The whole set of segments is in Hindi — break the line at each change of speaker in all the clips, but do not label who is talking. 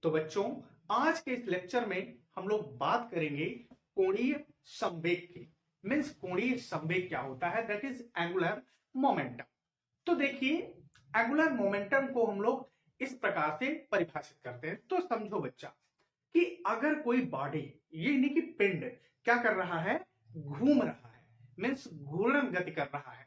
तो बच्चों, आज के इस लेक्चर में हम लोग बात करेंगे कोणीय संवेग की। मीन्स कोणीय संवेग क्या होता है, दैट इज एंगुलर मोमेंटम। तो देखिए, एंगुलर मोमेंटम को हम लोग इस प्रकार से परिभाषित करते हैं। तो समझो बच्चा कि अगर कोई बॉडी, ये नहीं कि पिंड क्या कर रहा है, घूम रहा है, मीन्स घूर्णन गति कर रहा है।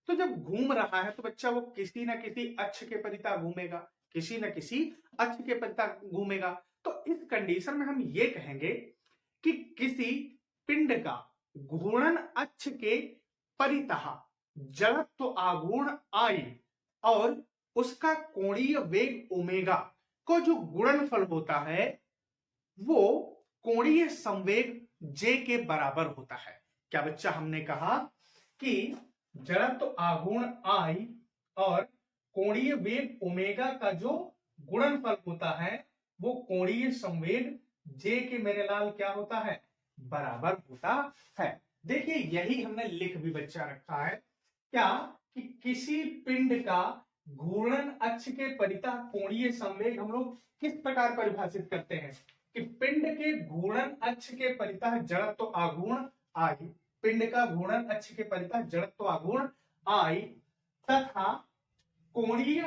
तो जब घूम रहा है तो बच्चा वो किसी न किसी अक्ष के परिता घूमेगा, किसी न किसी अक्ष के परिता घूमेगा। तो इस कंडीशन में हम ये कहेंगे कि किसी पिंड का घूर्णन अक्ष के परितः जड़त्व आघूर्ण आई और उसका कोणीय वेग ओमेगा को जो गुणनफल होता है वो कोणीय संवेग जे के बराबर होता है। क्या बच्चा, हमने कहा कि जड़त्व आघूर्ण आई और कोणीय वेग ओमेगा का जो गुणनफल होता है वो कोणीय संवेग जे के मेरे लाल क्या होता है, बराबर होता है। देखिए, यही हमने लिख भी बच्चा रखा है क्या, कि किसी पिंड का घूर्णन अक्ष के परितः कोणीय संवेग हम लोग किस प्रकार परिभाषित करते हैं कि पिंड के घूर्णन अक्ष के परितः जड़त्व आघूर्ण आई, पिंड का घूर्णन अक्ष के परितः जड़त्व आघूर्ण आई तथा कोणीय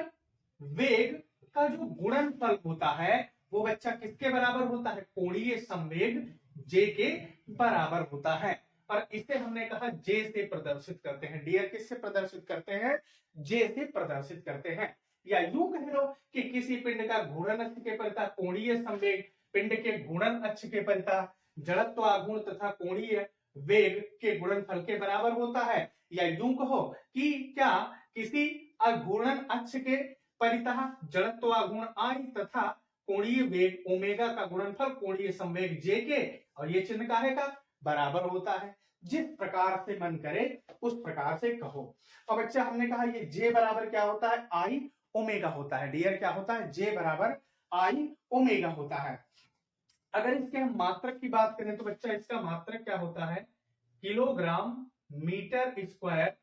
वेग का जो गुणनफल होता है वो बच्चा किसके बराबर होता है, कोणीय संवेग जे के बराबर होता है। और इसे हमने कहा जे से प्रदर्शित करते हैं। डियर किससे प्रदर्शित करते हैं, जे से प्रदर्शित करते हैं। या यूं कह लो कि किसी पिंड का घूर्णन अक्ष के परितः कोणीय संवेग पिंड के घूर्णन अक्ष के परितः जड़त्व आघूर्ण तथा कोणीय वेग के गुणनफल के बराबर होता है। या यूं कहो कि क्या किसी घूर्णन अक्ष के परितः जड़त्व आघूर्ण आई तथा कोणीय वेग ओमेगा का गुणनफल कोणीय संवेग जे के, और ये चिन्ह काहे का बराबर होता है। जिस प्रकार से मन करे उस प्रकार से कहो। और बच्चा, हमने कहा ये जे बराबर क्या होता है, आई ओमेगा होता है। डियर क्या होता है, जे बराबर आई ओमेगा होता है। अगर इसके हम मात्रक की बात करें तो बच्चा इसका मात्रक क्या होता है, किलोग्राम मीटर स्क्वायर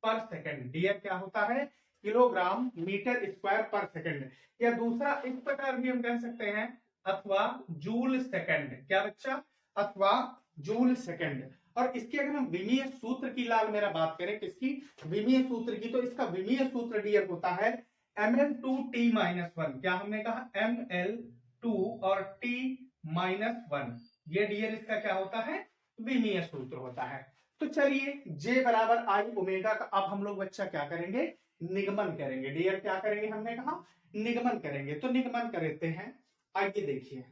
पर सेकंड। डियर क्या होता है, किलोग्राम मीटर स्क्वायर पर सेकंड। या दूसरा इस प्रकार भी हम कह सकते हैं, अथवा जूल सेकंड। क्या बच्चा, अथवा जूल सेकंड। और इसके अगर हम विमीय सूत्र की लाल मेरा बात करें, किसकी, विमीय सूत्र की, तो इसका विमीय सूत्र डियर होता है ml2t-1। क्या हमने कहा, ml2 और t-1। ये डियर इसका क्या होता है, विमीय सूत्र होता है। तो चलिए, J बराबर आई ओमेगा का अब हम लोग बच्चा क्या करेंगे, निगमन करेंगे। डियर क्या करेंगे, हमने कहा निगमन करेंगे। तो निगमन करते हैं, आइए देखिए।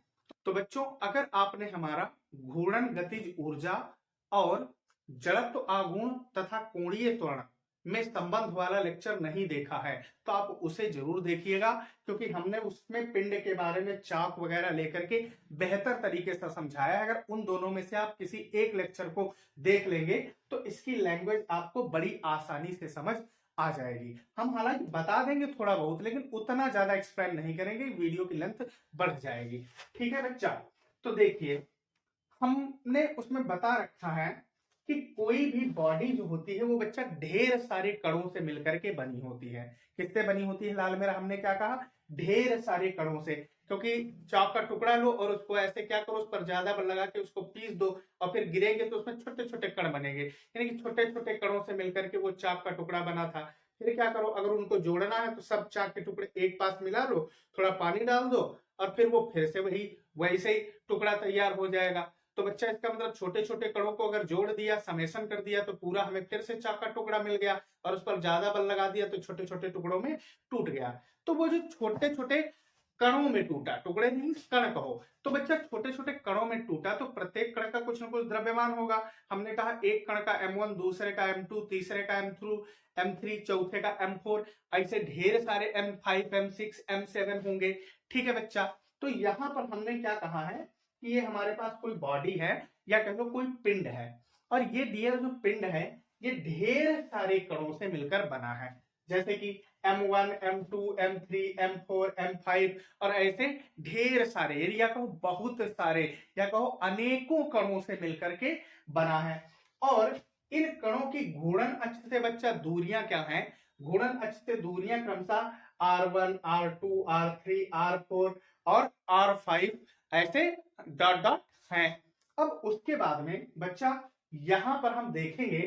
तो बच्चों, अगर आपने हमारा घूर्णन गतिज ऊर्जा और जड़त्व आघूर्ण तथा कोणीय त्वरण में संबंध वाला लेक्चर नहीं देखा है तो आप उसे जरूर देखिएगा, क्योंकि हमने उसमें पिंड के बारे में चाक वगैरह लेकर के बेहतर तरीके से समझाया है। अगर उन दोनों में से आप किसी एक लेक्चर को देख लेंगे तो इसकी लैंग्वेज आपको बड़ी आसानी से समझ आ जाएगी। हम हालांकि बता देंगे थोड़ा बहुत, लेकिन उतना ज्यादा एक्सप्लेन नहीं करेंगे, वीडियो की लेंथ बढ़ जाएगी। ठीक है बच्चा, तो देखिए हमने उसमें बता रखा है कि कोई भी बॉडी जो होती है वो बच्चा ढेर सारे कणों से मिलकर के बनी होती है। किससे बनी होती है लाल मेरा, हमने क्या कहा, ढेर सारे कणों से। क्योंकि चाक का टुकड़ा लो और उसको ऐसे क्या करो, उस पर ज्यादा बल लगा के उसको पीस दो और फिर गिरेंगे तो उसमें छोटे छोटे कण बनेंगे। यानी कि छोटे छोटे कणों से मिलकर के वो चाक का टुकड़ा बना था। फिर क्या करो, अगर उनको जोड़ना है तो सब चाक के टुकड़े एक पास मिला लो, थोड़ा पानी डाल दो और फिर वो फिर से वैसे ही टुकड़ा तैयार हो जाएगा। तो बच्चा, इसका मतलब छोटे छोटे कणों को अगर जोड़ दिया, समेशन कर दिया तो पूरा हमें फिर से चाक का टुकड़ा मिल गया, और उस पर ज्यादा बल लगा दिया तो छोटे छोटे टुकड़ों में टूट गया। तो वो जो छोटे छोटे कणों में टूटा, टुकड़े नहीं कण कहो, तो बच्चा छोटे छोटे कणों में टूटा तो प्रत्येक कण का कुछ ना कुछ द्रव्यमान होगा। हमने कहा एक कण का m1, दूसरे का m2, तीसरे का m3, चौथे का m4, ऐसे ढेर सारे m5, m6, m7 होंगे। ठीक है बच्चा, तो यहां पर हमने क्या कहा है कि ये हमारे पास कोई बॉडी है या कह लो कोई पिंड है, और ये डियर जो पिंड है ये ढेर सारे कणों से मिलकर बना है। जैसे कि M1, M2, M3, M4, M5 और ऐसे ढेर सारे, या कहो बहुत सारे, या कहो अनेकों कणों से मिलकर के बना है। और इन कणों की घूर्णन अक्ष से बच्चा दूरियां क्या हैं, घूर्णन अक्ष से दूरियां क्रमशः R1, R2, R3, R4 और 5 ऐसे डॉट डॉट हैं। अब उसके बाद में बच्चा यहां पर हम देखेंगे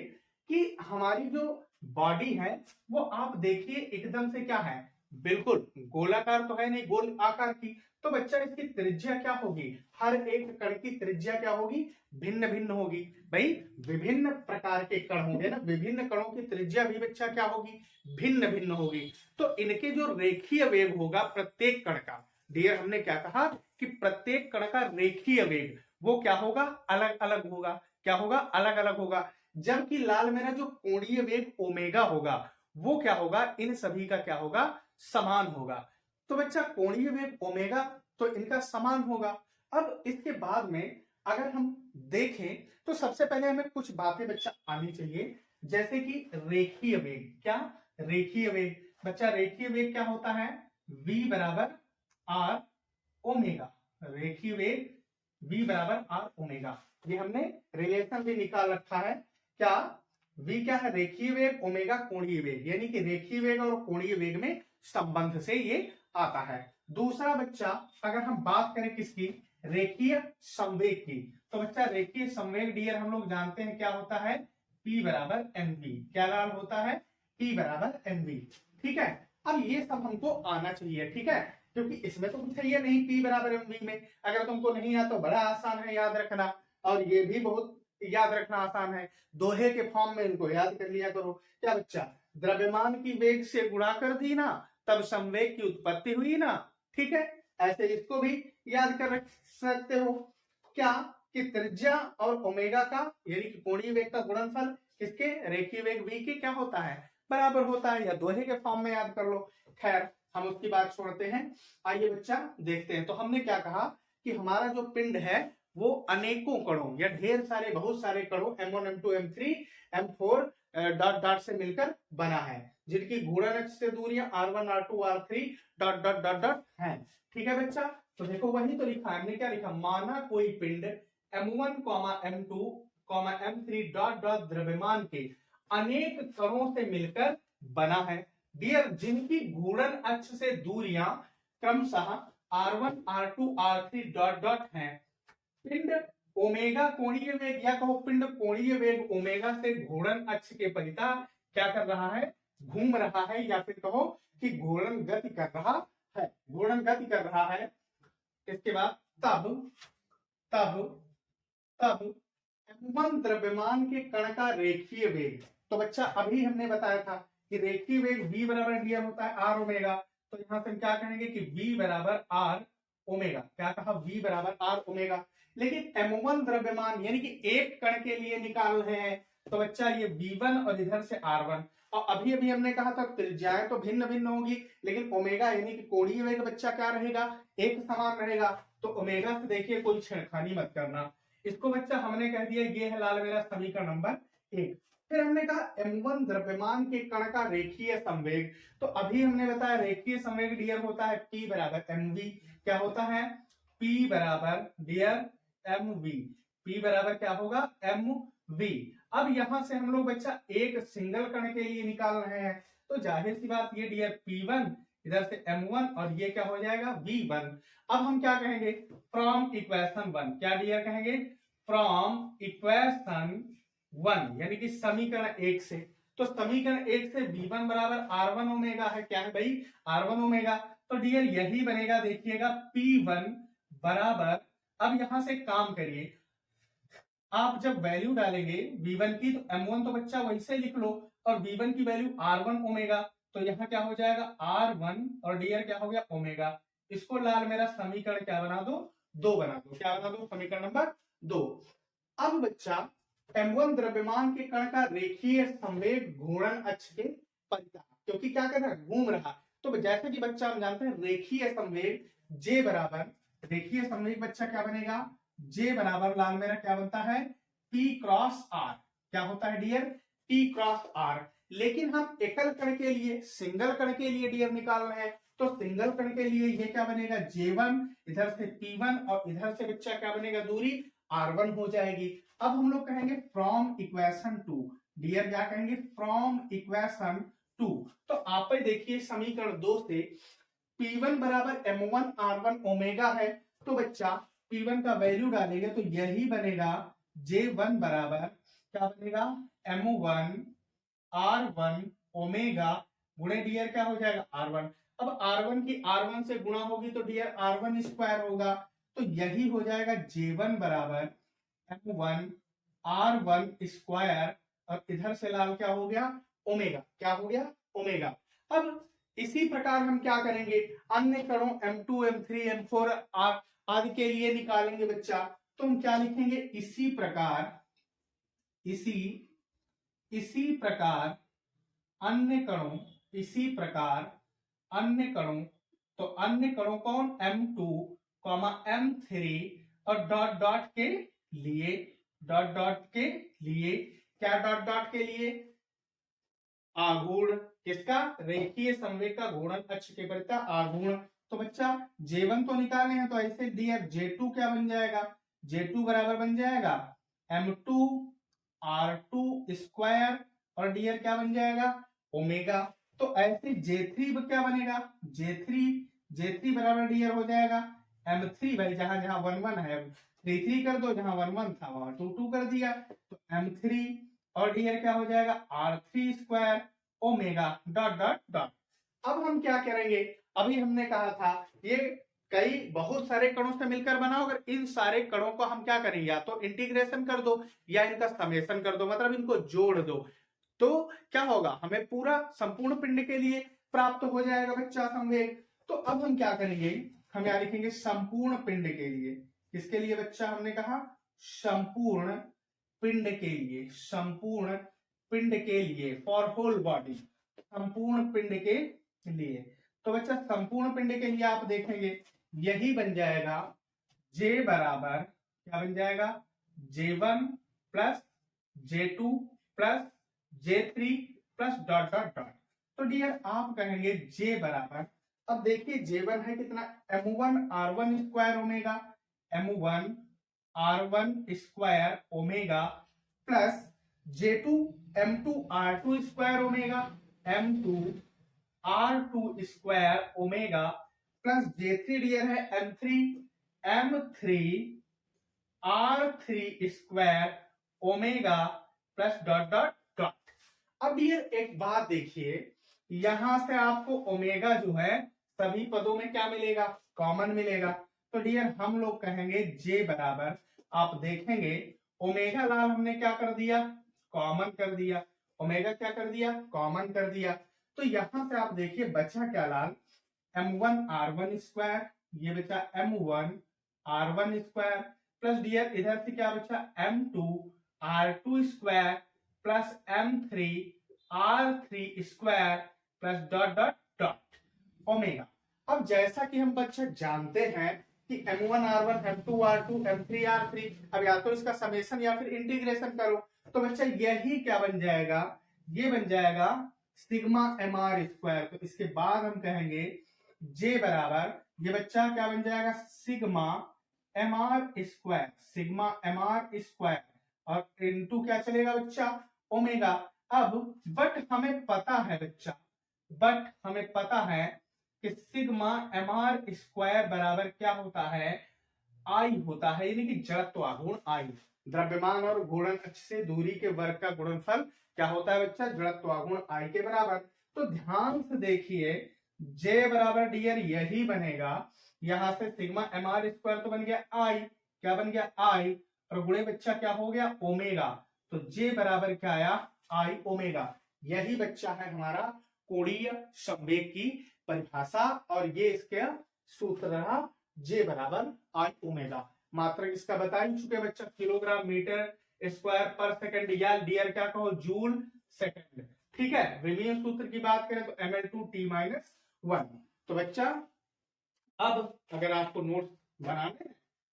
कि हमारी जो बॉडी है वो आप देखिए एकदम से क्या है, बिल्कुल गोलाकार तो है नहीं, गोल आकार की। तो बच्चा इसकी त्रिज्या क्या होगी, हर एक कण की त्रिज्या क्या होगी, भिन्न भिन्न होगी। भाई विभिन्न प्रकार के कण होंगे ना, विभिन्न कणों की त्रिज्या भी बच्चा क्या होगी, भिन्न भिन्न होगी। तो इनके जो रेखीय वेग होगा प्रत्येक कण का, डियर हमने क्या कहा कि प्रत्येक कण का रेखीय वेग वो क्या होगा, अलग अलग होगा। क्या होगा, अलग अलग होगा। जबकि लाल मेरा जो कोणीय वेग ओमेगा होगा वो क्या होगा, इन सभी का क्या होगा, समान होगा। तो बच्चा कोणीय वेग ओमेगा तो इनका समान होगा। अब इसके बाद में अगर हम देखें तो सबसे पहले हमें कुछ बातें बच्चा आनी चाहिए, जैसे कि रेखीय वेग। क्या, रेखीय वेग। बच्चा रेखीय वेग क्या होता है, v बराबर आर ओमेगा। रेखीय वेग v बराबर आर ओमेगा, ये हमने रिलेशन भी निकाल रखा है। क्या, v क्या है, रेखीय वेग ओमेगा कोणीय वेग, यानी कि रेखीय वेग और कोणीय वेग में संबंध से ये आता है। दूसरा बच्चा अगर हम बात करें किसकी, रेखीय संवेग की, तो बच्चा रेखीय संवेग डियर हम लोग जानते हैं क्या होता है, P बराबर mv। क्या लाल होता है, P बराबर mv। ठीक है, अब ये सब हमको आना चाहिए, ठीक है, क्योंकि इसमें तो कुछ है नहीं P बराबर mv में। अगर तुमको नहीं आता तो बड़ा आसान है याद रखना, और ये भी बहुत याद रखना आसान है, दोहे के फॉर्म में इनको याद कर लिया करो। क्या बच्चा, द्रव्यमान की वेग से गुणा कर दी ना, तब संवेग की उत्पत्ति हुई ना। ठीक है, ऐसे इसको भी याद कर रख सकते हो। क्या, कि त्रिज्या और ओमेगा का यानी कि कोणीय वेग का गुणनफल किसके, रेखीय वेग v के क्या होता है, बराबर होता है, या दोहे के फॉर्म में याद कर लो। खैर हम उसकी बात छोड़ते हैं, आइए बच्चा देखते हैं। तो हमने क्या कहा कि हमारा जो पिंड है वो अनेकों कणों या ढेर सारे बहुत सारे कणों m1 m2 m3 m4 dot dot से मिलकर बना है, जिनकी घूर्णन अक्ष से दूरियां r1 r2 r3 dot dot dot dot हैं। ठीक है बच्चा, तो देखो वही तो लिखा है, हमने क्या लिखा, माना कोई पिंड m1 m2 m3 dot dot द्रव्यमान के अनेक कणों से मिलकर बना है, डियर, जिनकी घूर्णन अक्ष से दूरियां क्रमशः r1 r2 r3 dot dot हैं। पिंड ओमेगा कोणीय वेग, या कहो पिंड कोणीय वेग ओमेगा से घूर्णन अक्ष के परिता क्या कर रहा है, घूम रहा है, या फिर कहो कि घूर्णन गति कर रहा है, घूर्णन गति कर रहा है। इसके बाद तब तब तब m1 द्रव्यमान के कण का रेखीय वेग, तो बच्चा अभी हमने बताया था कि रेखीय वेग v बराबर दिया होता है r ओमेगा, तो यहां से हम क्या कहेंगे कि v बराबर r ओमेगा। क्या कहा, v बराबर r ओमेगा। लेकिन m1 द्रव्यमान यानी कि एक कण के लिए निकाल रहे हैं, तो बच्चा ये v1 और इधर से r1, और अभी अभी हमने कहा था त्रिज्याएं तो भिन्न भिन्न होंगी, लेकिन ओमेगा यानी कि कोणीय वेग बच्चा क्या रहेगा, एक समान रहेगा। तो ओमेगा से देखिए कोई छेड़खानी मत करना। इसको बच्चा हमने कह दिया ये है लाल मेरा समीकरण नंबर 1। फिर हमने कहा m1 द्रव्यमान के कण का रेखीय संवेग, तो अभी हमने बताया रेखीय संवेग डियर होता है P बराबर mv। क्या होता है, P बराबर डियर mv, P बराबर क्या होगा, mv। अब यहां से हम लोग बच्चा एक सिंगल कण के लिए निकाल रहे हैं, तो जाहिर सी बात ये डियर P1 इधर से m1 और ये क्या हो जाएगा v1। अब हम क्या कहेंगे, फ्रॉम इक्वेशन 1, क्या डियर कहेंगे, फ्रॉम इक्वेशन 1 यानी कि समीकरण 1 से। तो समीकरण 1 से v1 बराबर r1 ओमेगा है, क्या है भाई, r1 ओमेगा। तो डियर यही बनेगा, देखिएगा P1 बराबर, अब यहां से काम करिए, आप जब वैल्यू डालेंगे v1 की तो m1 तो बच्चा वैसे लिख लो, और v1 की वैल्यू r1 ओमेगा, तो यहाँ क्या हो जाएगा r1 और डियर क्या हो गया ओमेगा। इसको लाल मेरा समीकरण क्या बना दो, 2 बना दो। क्या बना दो, समीकरण नंबर 2। अब बच्चा m1 द्रव्यमान के कण का रेखीय संवेग घूर्णन अक्ष के परिता, क्योंकि क्या कर रहा है, घूम रहा। तो जैसे कि बच्चा हम जानते हैं रेखीय संवेग J बराबर, रेखीय संवेग बच्चा क्या बनेगा, J बराबर लाल मेरा क्या बनता है, P क्रॉस R। क्या होता है डियर, P क्रॉस R। लेकिन हम एकल कण के लिए, सिंगल कण के लिए डियर निकाल रहे हैं, तो सिंगल कण के लिए ये क्या बनेगा, J1, इधर से P1 और इधर से बच्चा क्या बनेगा, दूरी R1 हो जाएगी। अब हम लोग कहेंगे फ्रॉम इक्वेशन 2, डियर क्या कहेंगे, फ्रॉम इक्वेशन 2। तो आप देखिए समीकरण 2 से P1 बराबर m1 r1 ओमेगा है, तो बच्चा P1 का वैल्यू डालेंगे तो यही बनेगा J1 बराबर क्या बनेगा M1 R1 ओमेगा गुणे डियर क्या हो जाएगा R1। अब R1 की R1 से गुणा होगी तो डियर R1 स्क्वायर होगा, तो यही हो जाएगा J1 बराबर M1 R1 स्क्वायर, और इधर से लाल क्या हो गया ओमेगा, क्या हो गया ओमेगा। अब इसी प्रकार हम क्या करेंगे अन्य कणों M2 M3 M4 आदि के लिए निकालेंगे बच्चा, तो हम क्या लिखेंगे इसी प्रकार अन्य कणों, इसी प्रकार अन्य कणों, तो अन्य कणों कौन M2, M3 और डॉट डॉट के लिए, क्या डॉट डॉट के लिए आघूर्ण किसका रेखीय संवेग का घूर्णन अक्ष के प्रति आघूर्ण। तो बच्चा J1 तो निकाले हैं, तो ऐसे डियर J2 क्या बन जाएगा, J2 बराबर बन जाएगा M2 R2 स्क्वायर, और डियर क्या बन जाएगा ओमेगा। तो ऐसे J3 क्या बनेगा J3 बराबर डियर हो जाएगा M3, भाई जहां जहां 1 1 है 3 3 कर दो, जहां 1 1 था वहां 2 2 कर दिया, तो M3 और डियर क्या हो जाएगा R3 square omega dot dot dot. अब हम क्या करेंगे, अभी हमने कहा था ये कई बहुत सारे कणों से मिलकर बना, अगर इन सारे कणों को हम क्या करेंगे या तो इंटीग्रेशन कर दो या इनका समेशन कर दो, मतलब इनको जोड़ दो, तो क्या होगा हमें पूरा संपूर्ण पिंड के लिए प्राप्त हो जाएगा बच्चा संवेग। तो अब हम क्या करेंगे, हम यहाँ लिखेंगे संपूर्ण पिंड के लिए, किसके लिए बच्चा हमने कहा संपूर्ण पिंड के लिए, संपूर्ण पिंड के लिए फॉर होल बॉडी, संपूर्ण पिंड के लिए। तो बच्चा संपूर्ण पिंड के लिए आप देखेंगे यही बन जाएगा J बराबर क्या बन जाएगा J1 plus J2 plus J3 plus dot dot dot. तो डियर आप कहेंगे J बराबर, अब देखिए J1 है कितना M1 R1 square omega, M1 R1 square omega plus J2 M2 R2 square omega, M2 R2 square omega plus J3 dear है M3 R3 square omega plus dot dot dot. अब डियर एक बात देखिए, यहां से आपको ओमेगा जो है सभी पदों में क्या मिलेगा कॉमन मिलेगा, तो डियर हम लोग कहेंगे J बराबर, आप देखेंगे ओमेगा लाल हमने क्या कर दिया कॉमन कर दिया, ओमेगा क्या कर दिया कॉमन कर दिया, तो यहां से आप देखिए बचा क्या लाल M1 R1 स्क्वायर, ये बचा M1 R1 square plus dear इधर से क्या बचा M2 R2 square plus M3 R3 square plus dot dot dot omega. अब जैसा कि हम बच्चे जानते हैं कि M1 R1 M2 R2 M3 R3, अब या तो इसका समेशन या फिर इंटीग्रेशन करो, तो बच्चा यही क्या बन जाएगा, ये बन जाएगा सिग्मा mr स्क्वायर। तो इसके बाद हम कहेंगे J बराबर, ये बच्चा क्या बन जाएगा sigma mr square, sigma mr square, और इनटू क्या चलेगा बच्चा ओमेगा। अब बट हमें पता है बच्चा, बट हमें पता है कि सिग्मा mr स्क्वायर बराबर क्या होता है आई होता है, यानी कि जड़त्व आघूर्ण आई, द्रव्यमान और घूर्णन अक्ष से दूरी के वर्ग का गुणनफल क्या होता है बच्चा जड़त्व आघूर्ण आई के बराबर। तो ध्यान से देखिए J बराबर डियर यही बनेगा, यहां से सिग्मा mr स्क्वायर तो बन गया आई, क्या बन गया आई, और गुणे बच्चा क्या हो गया ओमेगा, तो J बराबर क्या आया आई ओमेगा। यही बच्चा है हमारा कोणीय संवेग की परिभाषा, और ये इसका सूत्र रहा J बराबर आई ओमेगा। मात्रक इसका बता ही चुके बच्चा किलोग्राम मीटर स्क्वायर पर सेकंड, या डियर क्या कहो जूल सेकंड, ठीक है। विमीय सूत्र की बात करें तो ml2T-1। तो बच्चा अब अगर आपको नोट्स बनाने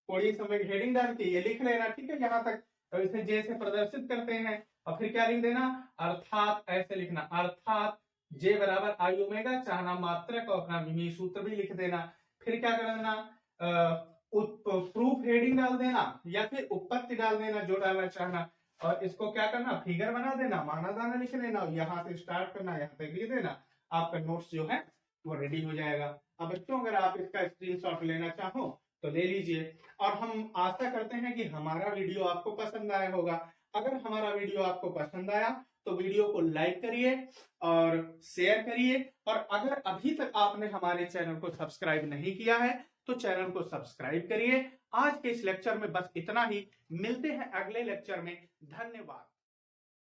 कोणीय संवेग हेडिंग डाल के ये लिख लेना, ठीक है यहाँ तक, तो इसे J से प्रदर्शित करते हैं और फिर क्या लिख देना अर्थात, ऐसे लिखना अर्थात J बराबर आई ओमेगा, चाहना मात्रक और अपना विमीय सूत्र भी लिख देना। फिर क्या कर देना प्रूफ हेडिंग डाल देना या फिर उत्पत्ति डाल देना जो डालना चाहना, और इसको क्या करना फिगर बना देना, माना दाना लिख लेना, और यहाँ से स्टार्ट करना यहाँ तक लिख देना, आपका नोट्स जो है वो रेडी हो जाएगा। अब बच्चों अगर आप इसका स्क्रीनशॉट लेना चाहो तो ले लीजिए। और हम आशा करते हैं कि हमारा वीडियो आपको पसंद आया होगा। अगर हमारा वीडियो आपको पसंद आया तो वीडियो को लाइक करिए और शेयर करिए, और अगर अभी तक आपने हमारे चैनल को सब्सक्राइब नहीं किया है तो चैनल को सब्सक्राइब करिए। आज के इस लेक्चर में बस इतना ही, मिलते हैं अगले लेक्चर में। धन्यवाद।